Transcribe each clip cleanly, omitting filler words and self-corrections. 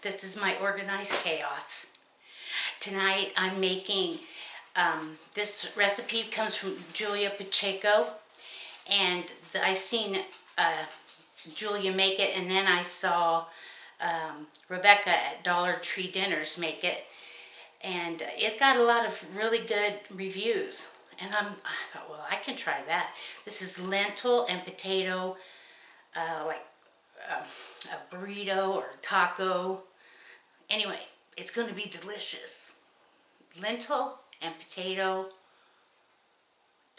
This is my organized chaos. Tonight I'm making, this recipe comes from Julia Pacheco, and I seen Julia make it, and then I saw Rebecca at Dollar Tree Dinners make it, and it got a lot of really good reviews. And I thought, well, I can try that. This is lentil and potato, like a burrito or taco. Anyway, it's going to be delicious. Lentil and potato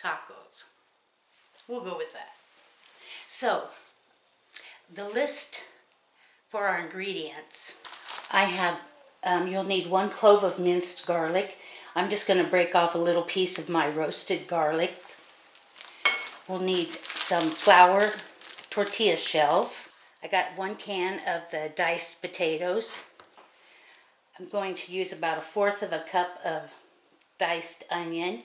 tacos. We'll go with that. So, the list for our ingredients. I have, you'll need 1 clove of minced garlic. I'm just going to break off a little piece of my roasted garlic. We'll need some flour tortilla shells. I got 1 can of the diced potatoes. I'm going to use about 1/4 of a cup of diced onion.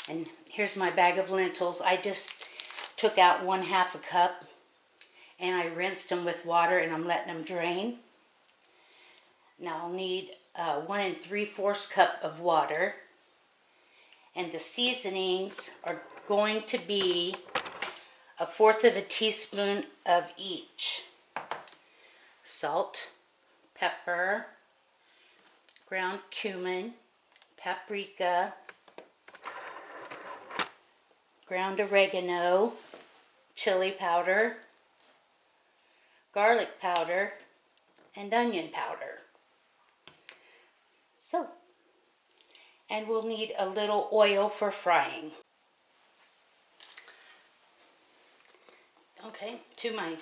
And here's my bag of lentils. I just took out 1/2 a cup and I rinsed them with water and I'm letting them drain. Now I'll need 1 3/4 cup of water. And the seasonings are going to be 1/4 teaspoon of each. Salt, pepper, ground cumin, paprika, ground oregano, chili powder, garlic powder, and onion powder. So, and we'll need a little oil for frying. Okay, to my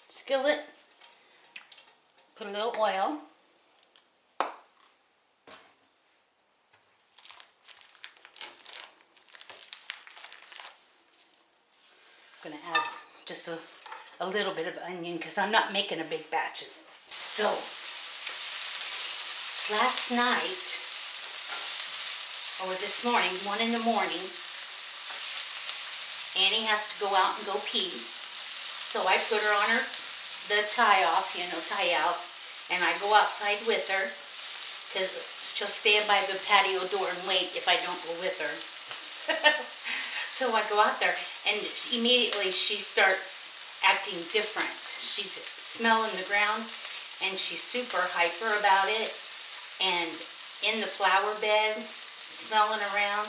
skillet, put a little oil. I'm going to add just a little bit of onion because I'm not making a big batch of this. So, last night, or this morning, 1 in the morning, Annie has to go out and go pee. So I put her on the tie off, tie out, and I go outside with her because she'll stand by the patio door and wait if I don't go with her. So I go out there, and immediately she starts acting different. She's smelling the ground, and she's super hyper about it, and in the flower bed, smelling around,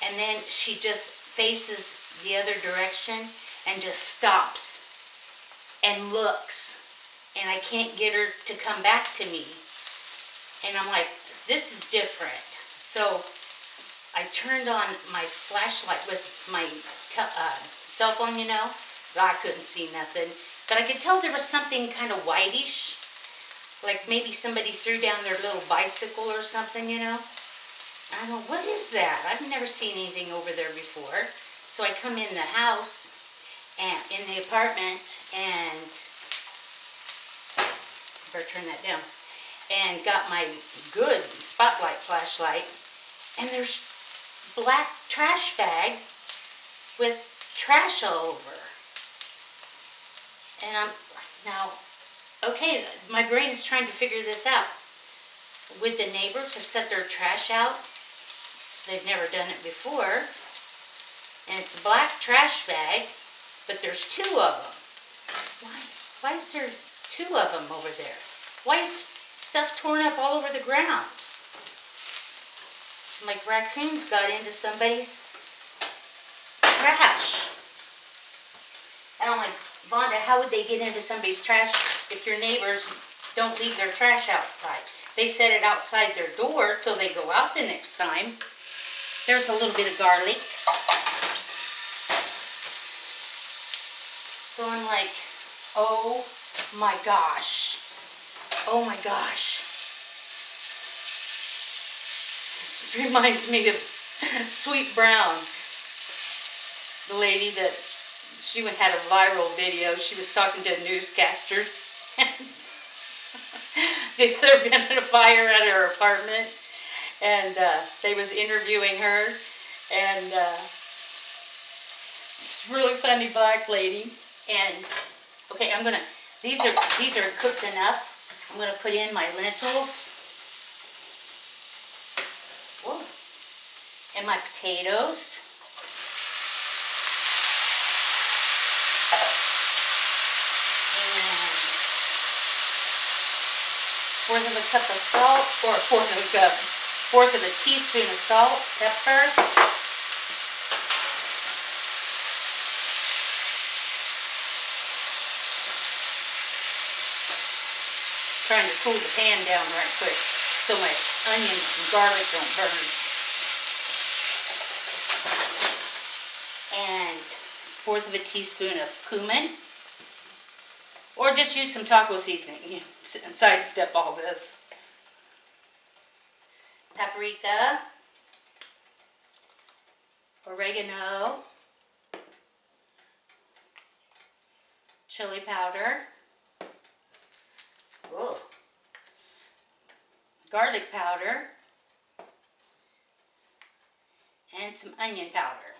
and then she just faces the other direction and just stops and looks, and I can't get her to come back to me. And I'm like, this is different. So I turned on my flashlight with my cell phone, I couldn't see nothing. But I could tell there was something kind of whitish, like maybe somebody threw down their little bicycle or something, I don't know, what is that? I've never seen anything over there before. So I come in the house, and in the apartment, and better turn that down, and got my good spotlight flashlight, and there's black trash bag with trash all over. And I'm now, okay, my brain is trying to figure this out. Would the neighbors have set their trash out? They've never done it before. And it's a black trash bag, but there's 2 of them. Why is there 2 of them over there? Why is stuff torn up all over the ground? Like raccoons got into somebody's trash. And I'm like, Vonda, how would they get into somebody's trash if your neighbors don't leave their trash outside? They set it outside their door till they go out the next time. There's a little bit of garlic. So I'm like, oh my gosh. Oh my gosh. It reminds me of Sweet Brown. The lady that, she had a viral video. She was talking to newscasters. There had been a fire at her apartment. And they was interviewing her. And it's a really funny black lady. And okay, these are cooked enough. I'm going to put in my lentils. Whoa. And my potatoes. And fourth of a cup of salt, or fourth of a teaspoon of salt, pepper. Trying to cool the pan down right quick so my onions and garlic don't burn. And fourth of a teaspoon of cumin. Or just use some taco seasoning and sidestep all this. Paprika. Oregano. Chili powder. Whoa. Garlic powder. And some onion powder.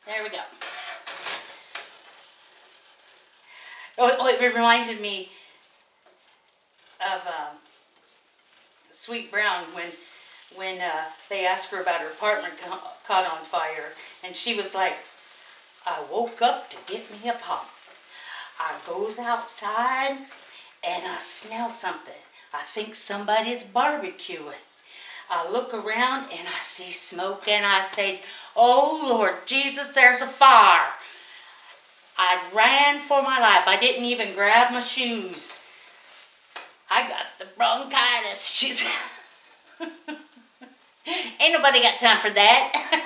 There we go. Oh, it reminded me of Sweet Brown when they asked her about her apartment caught on fire, and she was like, I woke up to get me a pot. I goes outside and I smell something. I think somebody's barbecuing. I look around and I see smoke and I say, oh Lord Jesus, there's a fire. I ran for my life. I didn't even grab my shoes. I got the bronchitis. She's ain't nobody got time for that.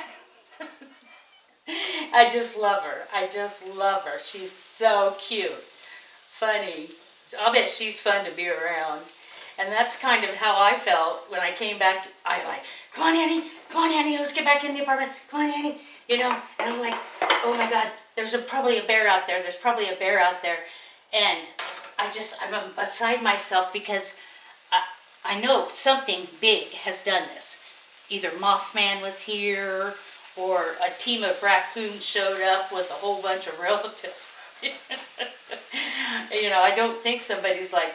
I just love her. I just love her. She's so cute. Funny. I'll bet she's fun to be around. And that's kind of how I felt when I came back. I like, come on Annie, let's get back in the apartment. Come on Annie, you know. And I'm like, oh my God, there's probably a bear out there. There's probably a bear out there. And I'm beside myself because I know something big has done this. Either Mothman was here or a team of raccoons showed up with a whole bunch of relatives. You know, I don't think somebody's like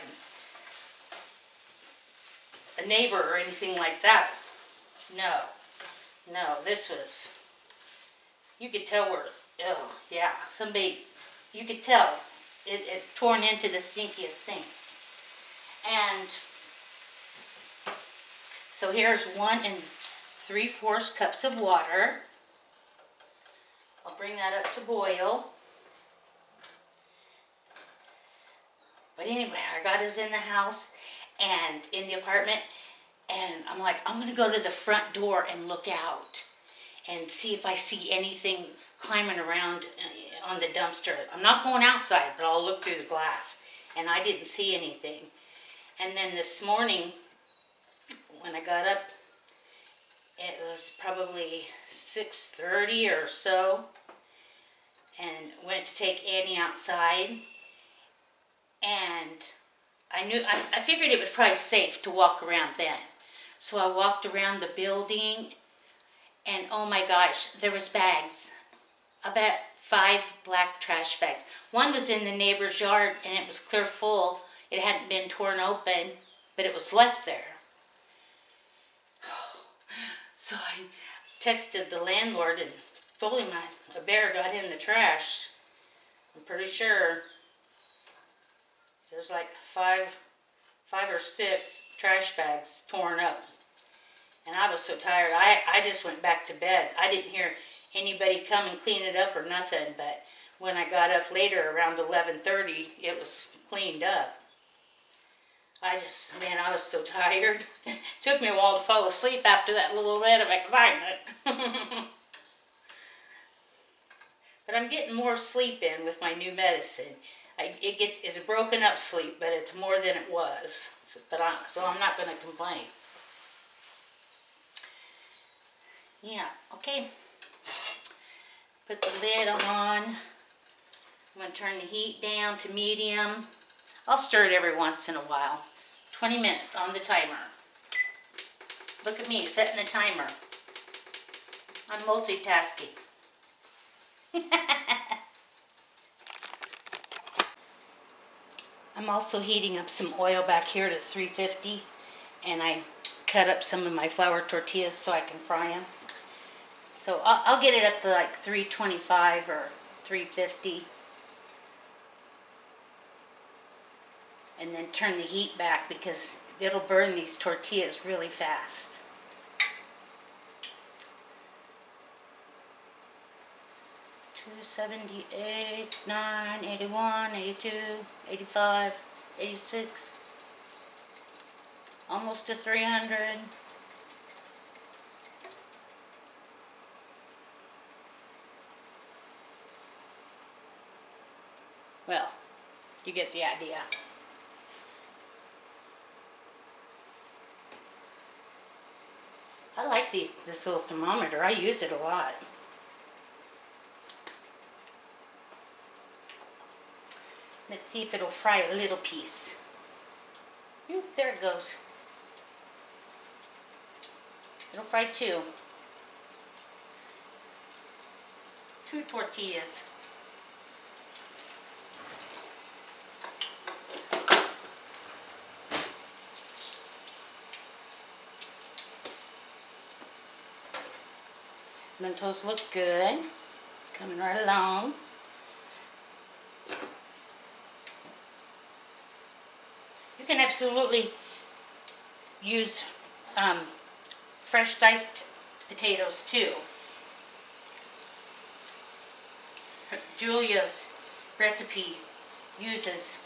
a neighbor or anything like that. No, this was, you could tell oh yeah, somebody, you could tell it torn into the stinkiest things. And so here's 1 3/4 cups of water. I'll bring that up to boil. But anyway, I got us in the house and in the apartment, and I'm like, I'm going to go to the front door and look out and see if I see anything climbing around on the dumpster. I'm not going outside, but I'll look through the glass. And I didn't see anything. And then this morning, when I got up, it was probably 6:30 or so, and went to take Annie outside. And I figured it was probably safe to walk around then. So I walked around the building, and oh my gosh, there was bags. About 5 black trash bags. One was in the neighbor's yard, and it was clear full. It hadn't been torn open, but it was left there. So I texted the landlord and told him a bear got in the trash. I'm pretty sure there's like 5 or 6 trash bags torn up. And I was so tired, I just went back to bed. I didn't hear anybody come and clean it up or nothing, but when I got up later around 11:30, it was cleaned up. I was so tired. It took me a while to fall asleep after that little bit of excitement. But I'm getting more sleep in with my new medicine. It's a broken up sleep, but it's more than it was. So I'm not going to complain. Yeah, okay. Put the lid on. I'm going to turn the heat down to medium. I'll stir it every once in a while. 20 minutes on the timer. Look at me, setting a timer. I'm multitasking. I'm also heating up some oil back here to 350, and I cut up some of my flour tortillas so I can fry them. So I'll get it up to like 325 or 350, and then turn the heat back because it'll burn these tortillas really fast. 78, 9, 81, 82, 85, 86, almost to 300. Well, you get the idea. I like this little thermometer. I use it a lot. Let's see if it'll fry a little piece. Ooh, there it goes. It'll fry two tortillas. Lentils look good. Coming right along. You can absolutely use fresh diced potatoes too. Julia's recipe uses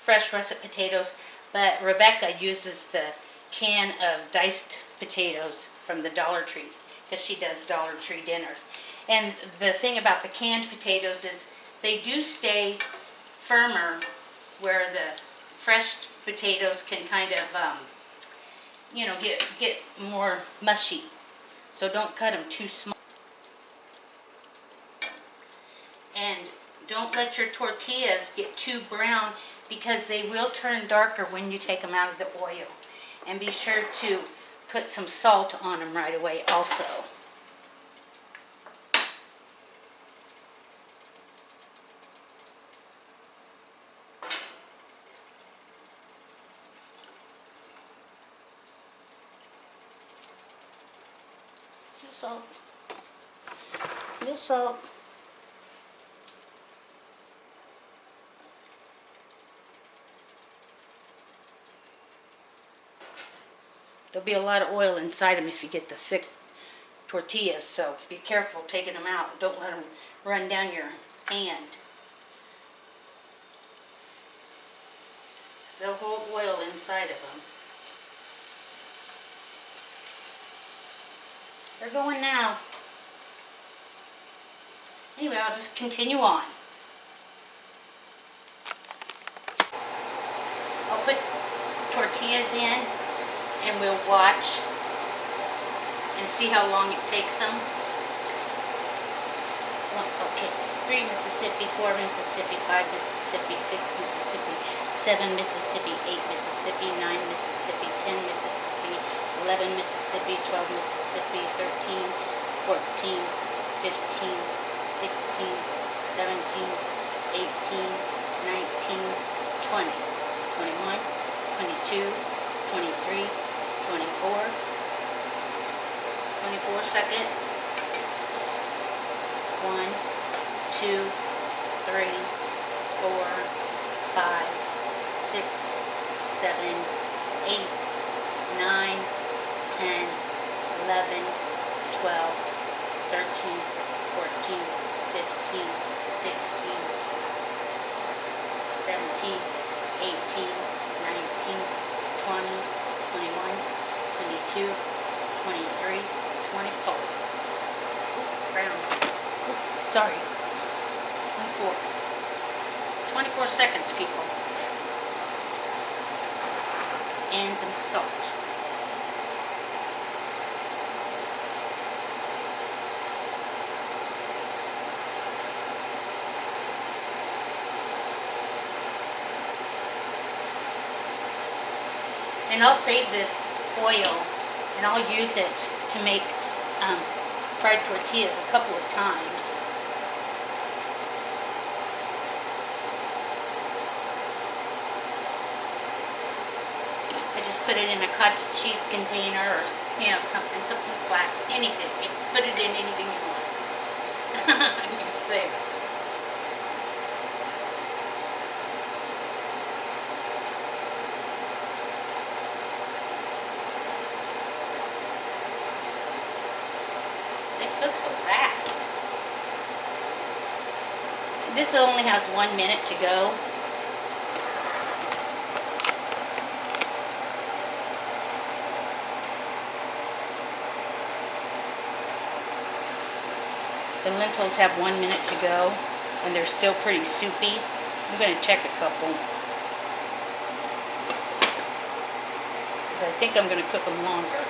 fresh russet potatoes, but Rebecca uses the can of diced potatoes from the Dollar Tree because she does Dollar Tree dinners. And the thing about the canned potatoes is they do stay firmer, where the fresh potatoes can kind of get more mushy. So don't cut them too small. And don't let your tortillas get too brown because they will turn darker when you take them out of the oil. And be sure to put some salt on them right away also. Salt. Little salt. There'll be a lot of oil inside them if you get the thick tortillas, so be careful taking them out. Don't let them run down your hand. So they'll hold oil inside of them. They're going now. Anyway, I'll just continue on. I'll put tortillas in and we'll watch and see how long it takes them. Okay, 3 Mississippi, 4 Mississippi, 5 Mississippi, 6 Mississippi, 7 Mississippi, 8 Mississippi, 9 Mississippi, 10 Mississippi, 11 Mississippi, 12 Mississippi, 13, 14, 15, 16, 17, 18, 19, 20, 21, 22, 23, 24, 24 seconds. 1, 2, 3, 4, 5, 6, 7, 8, 9, 10, 11, 12, 13, 14, 15, 16, 17, 18, 19, 20, 21, 22, 23, 24. Brown. Sorry. 24. 24 seconds, people. And the salt. And I'll save this oil and I'll use it to make fried tortillas a couple of times. put it in a cottage cheese container or, you know, something flat, anything. You can put it in anything you want. You can say. They cook so fast. This only has 1 minute to go. The lentils have 1 minute to go, and they're still pretty soupy. I'm going to check a couple, because I think I'm going to cook them longer.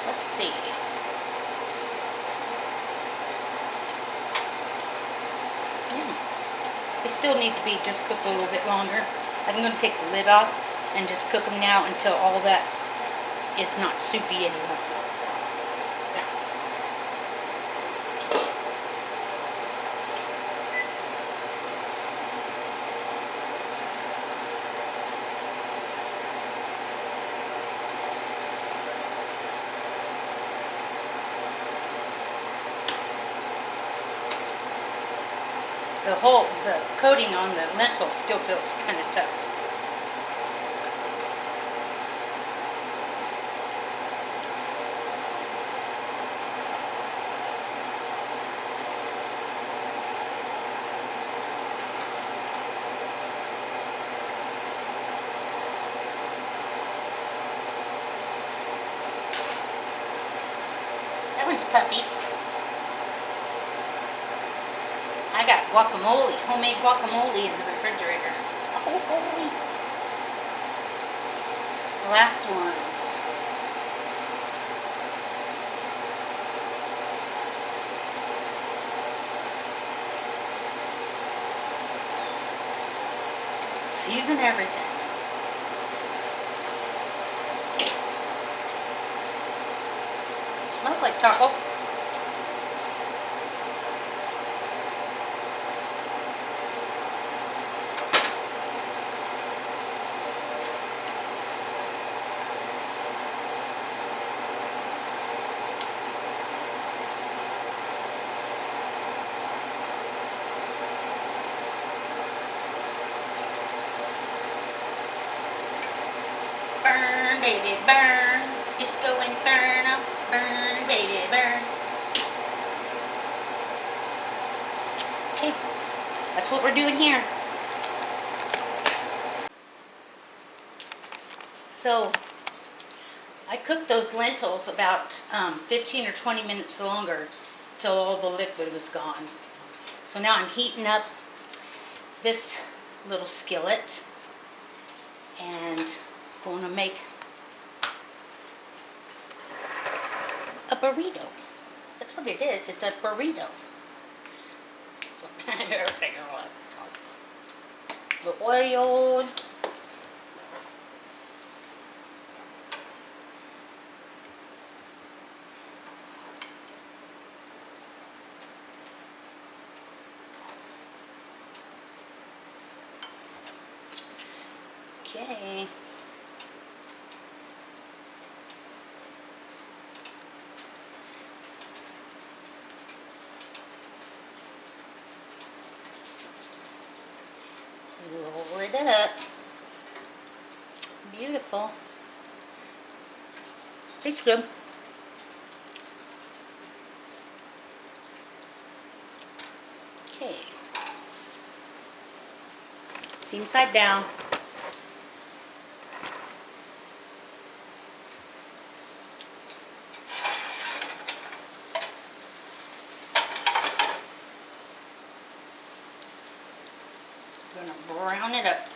Let's see. They still need to be just cooked a little bit longer. I'm going to take the lid off and just cook them now until all that it's not soupy anymore. The coating on the lentil still feels kind of tough. That one's puffy. I got guacamole, homemade guacamole in the refrigerator. Oh, holy. The last ones. Season everything. It smells like taco. Burn, baby, burn. Disco Inferno. Burn, baby, burn. Okay, that's what we're doing here. So, I cooked those lentils about 15 or 20 minutes longer till all the liquid was gone. So now I'm heating up this little skillet and going to make a burrito. That's what it is. It's a burrito. The oil. Okay. Roll it up. Beautiful. Tastes good. Okay. Seam side down. Gonna brown it up.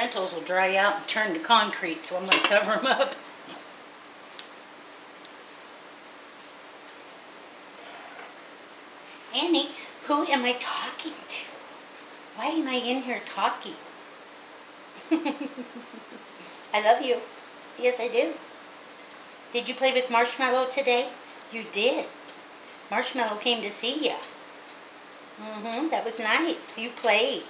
lentils will dry out and turn to concrete, so I'm going to cover them up. Annie, who am I talking to? Why am I in here talking? I love you. Yes, I do. Did you play with Marshmallow today? You did. Marshmallow came to see you. That was nice. You played.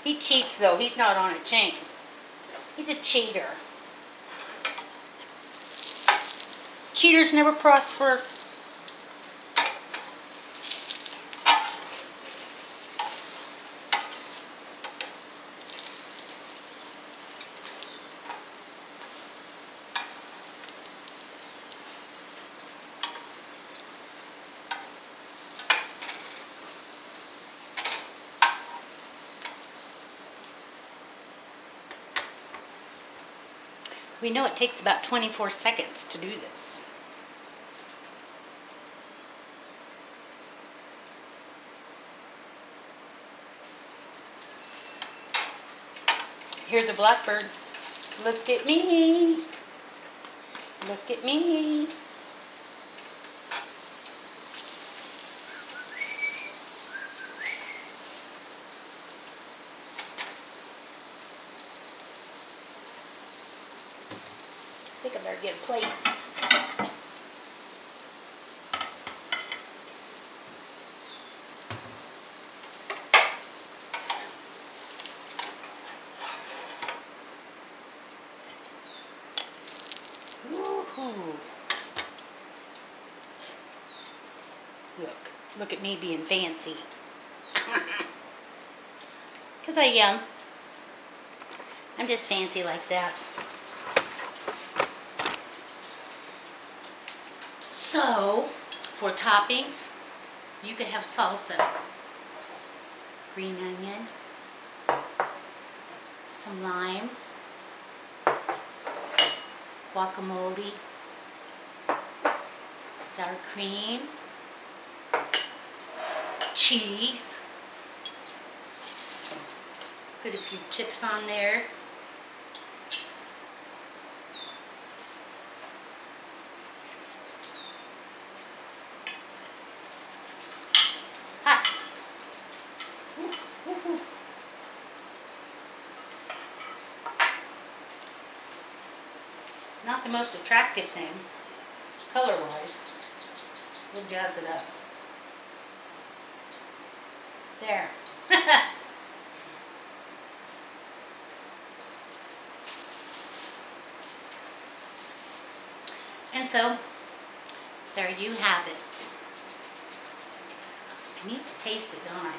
He cheats though. He's not on a chain. He's a cheater. Cheaters never prosper. We know it takes about 24 seconds to do this. Here's a blackbird. Look at me. Look at me. I think I better get a plate. Woohoo! Look at me being fancy. Because I am. I'm just fancy like that. So, for toppings, you could have salsa, green onion, some lime, guacamole, sour cream, cheese, put a few chips on there. Not the most attractive thing, color-wise. We'll jazz it up. There. And so, there you have it. I need to taste it, don't I?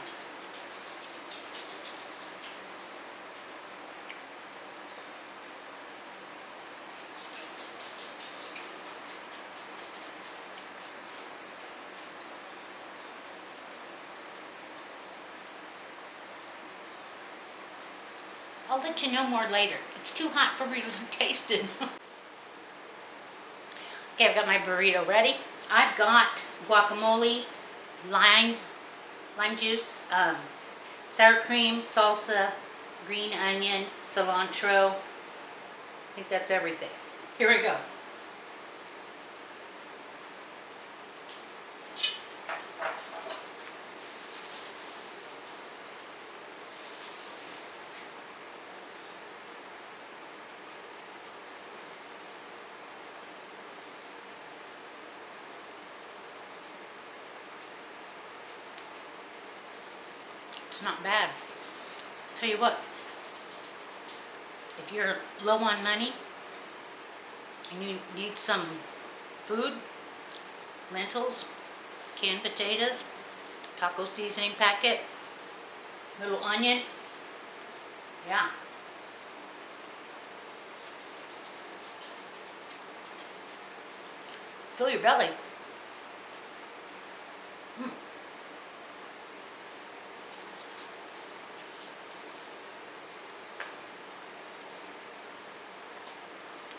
I'll let you know more later. It's too hot for me to taste it. Okay, I've got my burrito ready. I've got guacamole, lime juice, sour cream, salsa, green onion, cilantro. I think that's everything. Here we go. It's not bad. Tell you what, if you're low on money and you need some food, lentils, canned potatoes, taco seasoning packet, little onion, yeah. Fill your belly.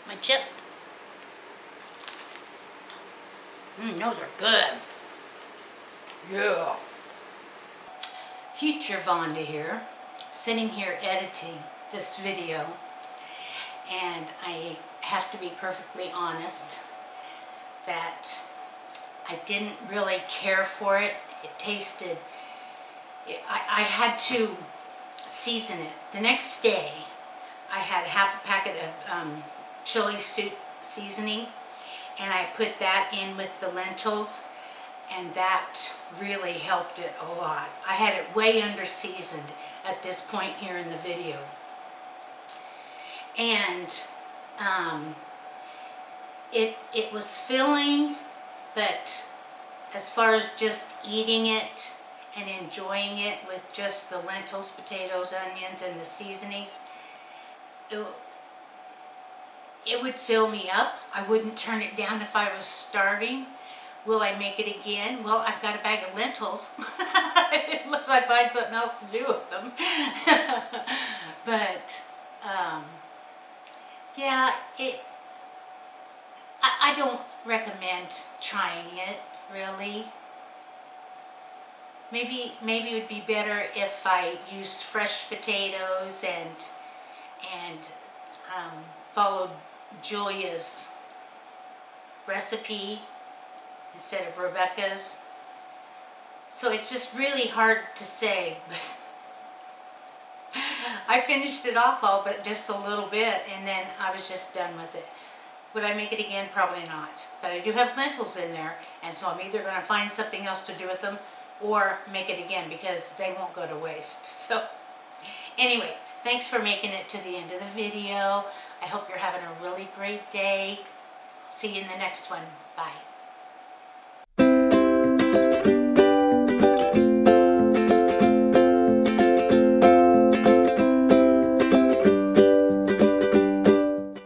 My chip. Those are good. Yeah. Future Vonda here. sitting here editing this video, and I have to be perfectly honest that I didn't really care for it. It tasted, I had to season it. The next day, I had half a packet of chili soup seasoning, and I put that in with the lentils, and that really helped it a lot. I had it way under seasoned at this point here in the video. And it was filling, but as far as just eating it and enjoying it with just the lentils, potatoes, onions, and the seasonings, it would fill me up. I wouldn't turn it down if I was starving. Will I make it again? Well, I've got a bag of lentils, unless I find something else to do with them. But, yeah, I don't recommend trying it, really. Maybe it would be better if I used fresh potatoes and followed Julia's recipe instead of Rebecca's. So it's just really hard to say. I finished it off all but just a little bit, and then I was just done with it. Would I make it again? Probably not. But I do have lentils in there, and so I'm either going to find something else to do with them or make it again, because they won't go to waste. So anyway, thanks for making it to the end of the video. I hope you're having a really great day. See you in the next one. Bye.